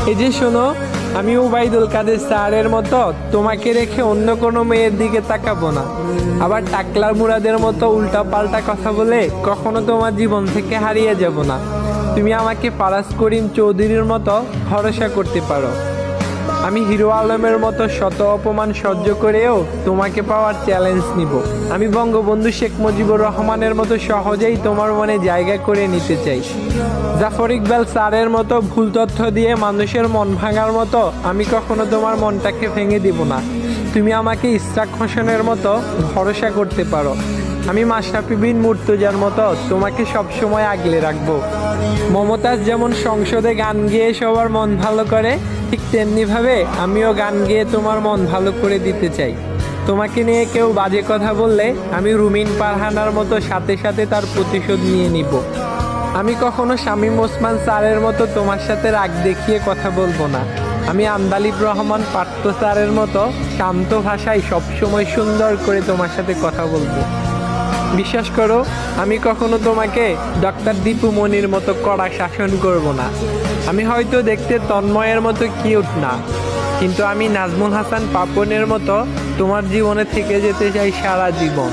এই যে শোনো, আমি ওবায়দুল কাদের স্যারের মতো তোমাকে রেখে অন্য কোনো মেয়ের দিকে তাকাবো না। আবার টাকলা মুরাদের মতো উল্টা পাল্টা কথা বলে কখনো তোমার জীবন থেকে হারিয়ে যাব না। তুমি আমাকে ফারাজ করিম চৌধুরীর মতো ভরসা করতে পারো। আমি হিরো আলমের মতো শত অপমান সহ্য করেও তোমাকে পাওয়ার চ্যালেঞ্জ নিব। আমি বঙ্গবন্ধু শেখ মুজিবুর রহমানের মতো সহজেই তোমার মনে জায়গা করে নিতে চাই। জাফর ইকবাল স্যারের মতো ভুল তথ্য দিয়ে মানুষের মন ভাঙার মতো আমি কখনো তোমার মনটাকে ভেঙে দিব না। তুমি আমাকে ইসরাক হোসেনের মতো ভরসা করতে পারো। আমি মাশরাফি বিন মুর্তজার মতো তোমাকে সবসময় আগলে রাখবো। মমতাজ যেমন সংসদে গান গেয়ে সবার মন ভালো করে, ঠিক তেমনিভাবে আমিও গান গেয়ে তোমার মন ভালো করে দিতে চাই। তোমাকে নিয়ে কেউ বাজে কথা বললে আমি রুমিন পারহানার মতো সাথে সাথে তার প্রতিশোধ নিয়ে নিব। আমি কখনো শামীম ওসমান স্যারের মতো তোমার সাথে রাগ দেখিয়ে কথা বলবো না। আমি আন্দালিব রহমান পার্থ স্যারের মতো শান্ত ভাষায় সবসময় সুন্দর করে তোমার সাথে কথা বলবো। বিশ্বাস করো, আমি কখনো তোমাকে ডক্টর দীপু মনির মতো কড়া শাসন করব না। আমি হয়তো দেখতে তন্ময়ের মতো কিউট না, কিন্তু আমি নাজমুল হাসান পাপনের মতো তোমার জীবনে থেকে যেতে চাই সারা জীবন।